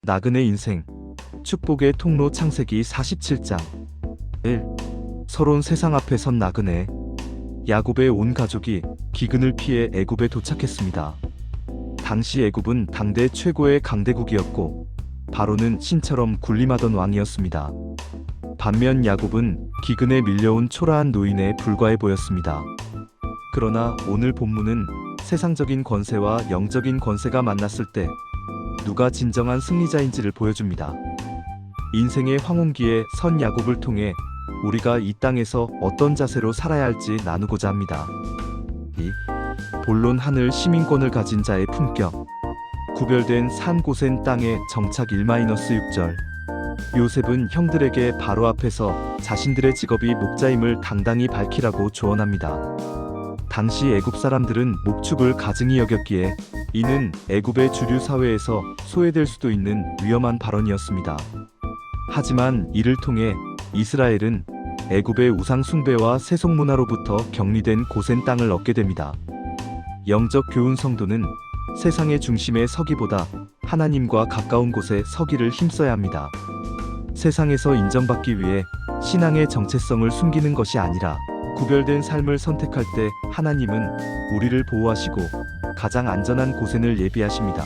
나그네 인생 축복의 통로 창세기 47장 1. 서러운 세상 앞에 선 나그네. 야곱의 온 가족이 기근을 피해 애굽에 도착했습니다. 당시 애굽은 당대 최고의 강대국이었고 바로는 신처럼 군림하던 왕이었습니다. 반면 야곱은 기근에 밀려온 초라한 노인에 불과해 보였습니다. 그러나 오늘 본문은 세상적인 권세와 영적인 권세가 만났을 때 누가 진정한 승리자인지를 보여줍니다. 인생의 황혼기에 선 야곱을 통해 우리가 이 땅에서 어떤 자세로 살아야 할지 나누고자 합니다. 2. 본론 하늘 시민권을 가진 자의 품격. 구별된 산 고센 땅의 정착 1-6절. 요셉은 형들에게 바로 앞에서 자신들의 직업이 목자임을 당당히 밝히라고 조언합니다. 당시 애굽 사람들은 목축을 가증히 여겼기에 이는 애굽의 주류 사회에서 소외될 수도 있는 위험한 발언이었습니다. 하지만 이를 통해 이스라엘은 애굽의 우상 숭배와 세속 문화로부터 격리된 고센 땅을 얻게 됩니다. 영적 교훈 성도는 세상의 중심에 서기보다 하나님과 가까운 곳에 서기를 힘써야 합니다. 세상에서 인정받기 위해 신앙의 정체성을 숨기는 것이 아니라 구별된 삶을 선택할 때 하나님은 우리를 보호하시고 가장 안전한 고센을 예비하십니다.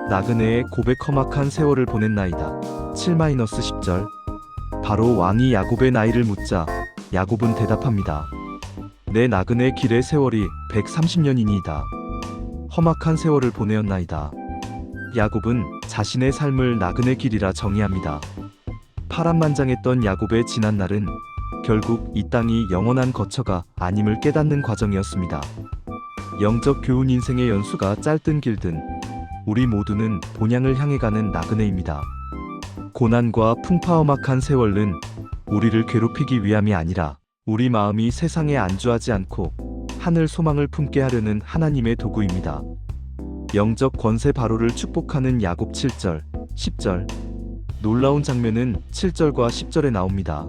나그네의 고백. 험악한 세월을 보냈나이다. 7-10절. 바로 왕이 야곱의 나이를 묻자 야곱은 대답합니다. 내 나그네 길의 세월이 130년이니이다. 험악한 세월을 보내었나이다. 야곱은 자신의 삶을 나그네 길이라 정의합니다. 파란만장했던 야곱의 지난 날은 결국 이 땅이 영원한 거처가 아님을 깨닫는 과정이었습니다. 영적 교훈. 인생의 연수가 짧든 길든 우리 모두는 본향을 향해 가는 나그네입니다. 고난과 풍파험악한 세월은 우리를 괴롭히기 위함이 아니라 우리 마음이 세상에 안주하지 않고 하늘 소망을 품게 하려는 하나님의 도구입니다. 영적 권세. 바로를 축복하는 야곱. 7절, 10절. 놀라운 장면은 7절과 10절에 나옵니다.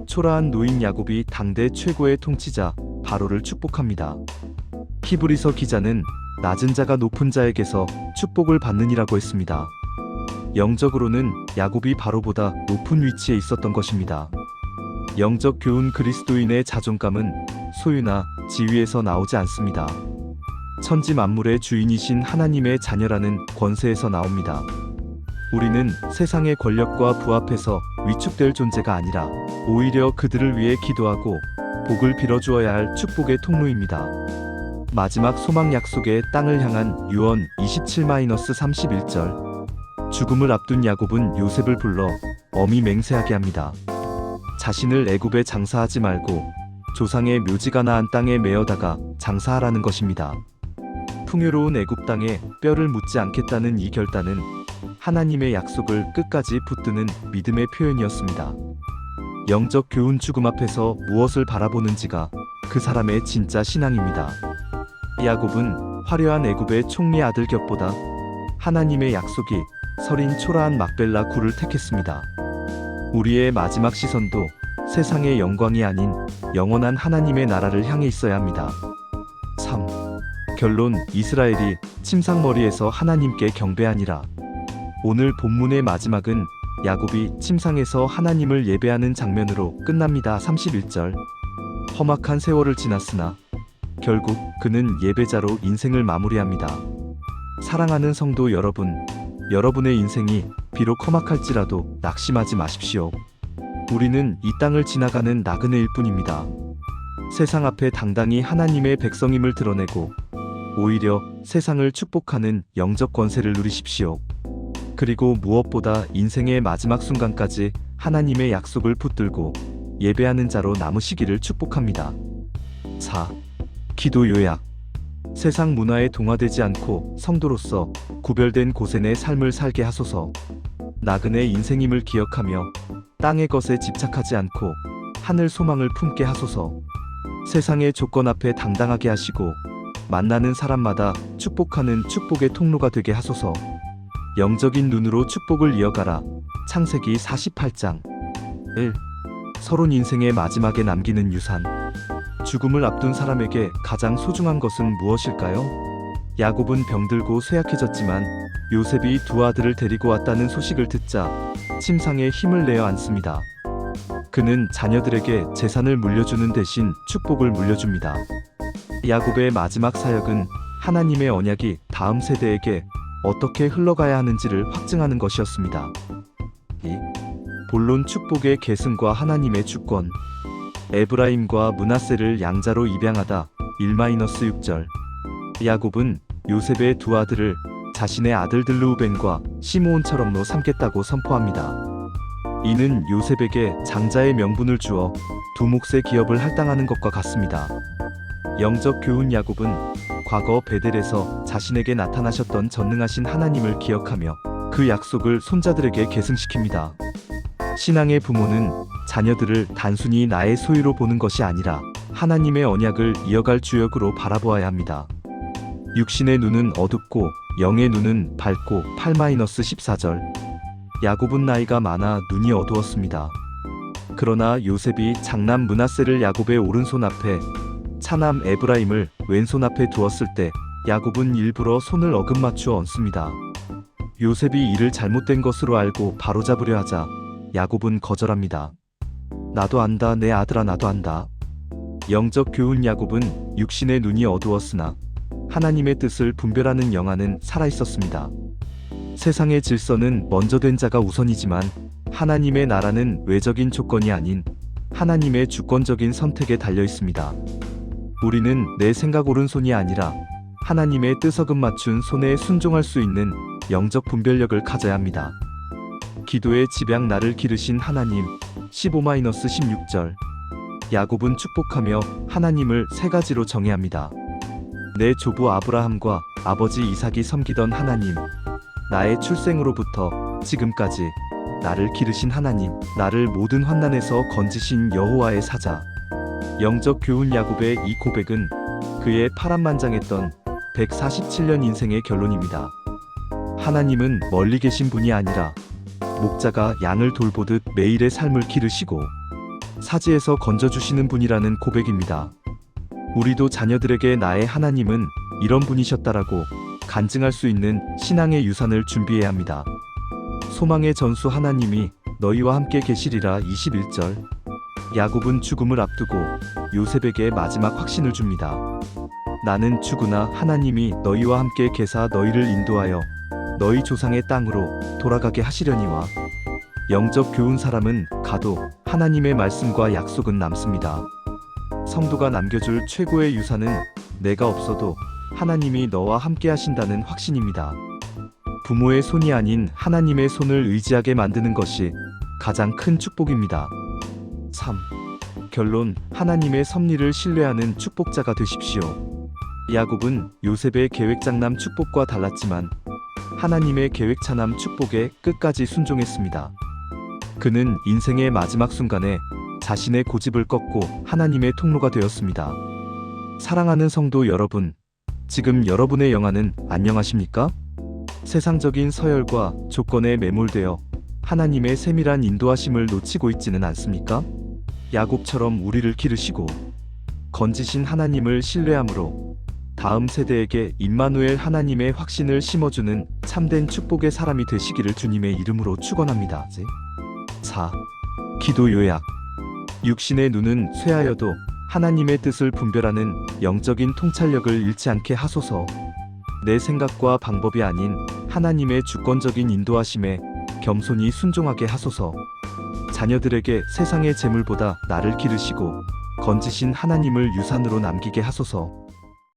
초라한 노인 야곱이 당대 최고의 통치자 바로를 축복합니다. 히브리서 기자는 낮은 자가 높은 자에게서 축복을 받느니라고 했습니다. 영적으로는 야곱이 바로보다 높은 위치에 있었던 것입니다. 영적 교훈. 그리스도인의 자존감은 소유나 지위에서 나오지 않습니다. 천지 만물의 주인이신 하나님의 자녀라는 권세에서 나옵니다. 우리는 세상의 권력과 부합해서 위축될 존재가 아니라 오히려 그들을 위해 기도하고 복을 빌어주어야 할 축복의 통로입니다. 마지막 소망. 약속의 땅을 향한 유언. 27-31절. 죽음을 앞둔 야곱은 요셉을 불러 엄히 맹세하게 합니다. 자신을 애굽에 장사하지 말고 조상의 묘지가 나은 땅에 메어다가 장사하라는 것입니다. 풍요로운 애굽 땅에 뼈를 묻지 않겠다는 이 결단은 하나님의 약속을 끝까지 붙드는 믿음의 표현이었습니다. 영적 교훈. 죽음 앞에서 무엇을 바라보는지가 그 사람의 진짜 신앙입니다. 야곱은 화려한 애굽의 총리 아들 곁보다 하나님의 약속이 서린 초라한 막벨라 굴을 택했습니다. 우리의 마지막 시선도 세상의 영광이 아닌 영원한 하나님의 나라를 향해 있어야 합니다. 3. 결론. 이스라엘이 침상머리에서 하나님께 경배하니라. 오늘 본문의 마지막은 야곱이 침상에서 하나님을 예배하는 장면으로 끝납니다. 31절. 험악한 세월을 지났으나 결국 그는 예배자로 인생을 마무리합니다. 사랑하는 성도 여러분, 여러분의 인생이 비록 험악할지라도 낙심하지 마십시오. 우리는 이 땅을 지나가는 나그네일 뿐입니다. 세상 앞에 당당히 하나님의 백성임을 드러내고 오히려 세상을 축복하는 영적 권세를 누리십시오. 그리고 무엇보다 인생의 마지막 순간까지 하나님의 약속을 붙들고 예배하는 자로 남으시기를 축복합니다. 4. 기도 요약. 세상 문화에 동화되지 않고 성도로서 구별된 고센의 삶을 살게 하소서. 나그네 인생임을 기억하며 땅의 것에 집착하지 않고 하늘 소망을 품게 하소서. 세상의 조건 앞에 당당하게 하시고 만나는 사람마다 축복하는 축복의 통로가 되게 하소서. 영적인 눈으로 축복을 이어가라. 창세기 48장 1. 서론. 인생의 마지막에 남기는 유산. 죽음을 앞둔 사람에게 가장 소중한 것은 무엇일까요? 야곱은 병들고 쇠약해졌지만 요셉이 두 아들을 데리고 왔다는 소식을 듣자 침상에 힘을 내어 앉습니다. 그는 자녀들에게 재산을 물려주는 대신 축복을 물려줍니다. 야곱의 마지막 사역은 하나님의 언약이 다음 세대에게 어떻게 흘러가야 하는지를 확증하는 것이었습니다. 본론 축복의 계승과 하나님의 주권. 에브라임과 므낫세를 양자로 입양하다 1-6절. 야곱은 요셉의 두 아들을 자신의 아들들 르우벤과 시므온처럼로 삼겠다고 선포합니다. 이는 요셉에게 장자의 명분을 주어 두 몫의 기업을 할당하는 것과 같습니다. 영적 교훈. 야곱은 과거 베델에서 자신에게 나타나셨던 전능하신 하나님을 기억하며 그 약속을 손자들에게 계승시킵니다. 신앙의 부모는 자녀들을 단순히 나의 소유로 보는 것이 아니라 하나님의 언약을 이어갈 주역으로 바라보아야 합니다. 육신의 눈은 어둡고 영의 눈은 밝고 8-14절. 야곱은 나이가 많아 눈이 어두웠습니다. 그러나 요셉이 장남 므낫세를 야곱의 오른손 앞에, 차남 에브라임을 왼손 앞에 두었을 때 야곱은 일부러 손을 어긋맞추어 얹습니다. 요셉이 이를 잘못된 것으로 알고 바로잡으려 하자 야곱은 거절합니다. 나도 안다, 내 아들아, 나도 안다. 영적 교훈. 야곱은 육신의 눈이 어두웠으나 하나님의 뜻을 분별하는 영안은 살아있었습니다. 세상의 질서는 먼저 된 자가 우선이지만 하나님의 나라는 외적인 조건이 아닌 하나님의 주권적인 선택에 달려 있습니다. 우리는 내 생각 오른손이 아니라 하나님의 뜻 어긋맞춘 손에 순종할 수 있는 영적 분별력을 가져야 합니다. 기도의 집양. 나를 기르신 하나님 15-16절. 야곱은 축복하며 하나님을 세 가지로 정의합니다. 내 조부 아브라함과 아버지 이삭이 섬기던 하나님, 나의 출생으로부터 지금까지 나를 기르신 하나님, 나를 모든 환난에서 건지신 여호와의 사자. 영적 교훈. 야곱의 이 고백은 그의 파란만장했던 147년 인생의 결론입니다. 하나님은 멀리 계신 분이 아니라 목자가 양을 돌보듯 매일의 삶을 기르시고 사지에서 건져주시는 분이라는 고백입니다. 우리도 자녀들에게 나의 하나님은 이런 분이셨다라고 간증할 수 있는 신앙의 유산을 준비해야 합니다. 소망의 전수. 하나님이 너희와 함께 계시리라 21절. 야곱은 죽음을 앞두고 요셉에게 마지막 확신을 줍니다. 나는 죽으나 하나님이 너희와 함께 계사 너희를 인도하여 너희 조상의 땅으로 돌아가게 하시려니와. 영적 교훈. 사람은 가도 하나님의 말씀과 약속은 남습니다. 성도가 남겨줄 최고의 유산은 내가 없어도 하나님이 너와 함께 하신다는 확신입니다. 부모의 손이 아닌 하나님의 손을 의지하게 만드는 것이 가장 큰 축복입니다. 3. 결론. 하나님의 섭리를 신뢰하는 축복자가 되십시오. 야곱은 요셉의 계획장남 축복과 달랐지만 하나님의 계획차남 축복에 끝까지 순종했습니다. 그는 인생의 마지막 순간에 자신의 고집을 꺾고 하나님의 통로가 되었습니다. 사랑하는 성도 여러분, 지금 여러분의 영안은 안녕하십니까? 세상적인 서열과 조건에 매몰되어 하나님의 세밀한 인도하심을 놓치고 있지는 않습니까? 야곱처럼 우리를 기르시고 건지신 하나님을 신뢰함으로 다음 세대에게 임마누엘 하나님의 확신을 심어주는 참된 축복의 사람이 되시기를 주님의 이름으로 축원합니다. 4. 기도 요약. 육신의 눈은 쇠하여도 하나님의 뜻을 분별하는 영적인 통찰력을 잃지 않게 하소서. 내 생각과 방법이 아닌 하나님의 주권적인 인도하심에 겸손히 순종하게 하소서. 자녀들에게 세상의 재물보다 나를 기르시고 건지신 하나님을 유산으로 남기게 하소서.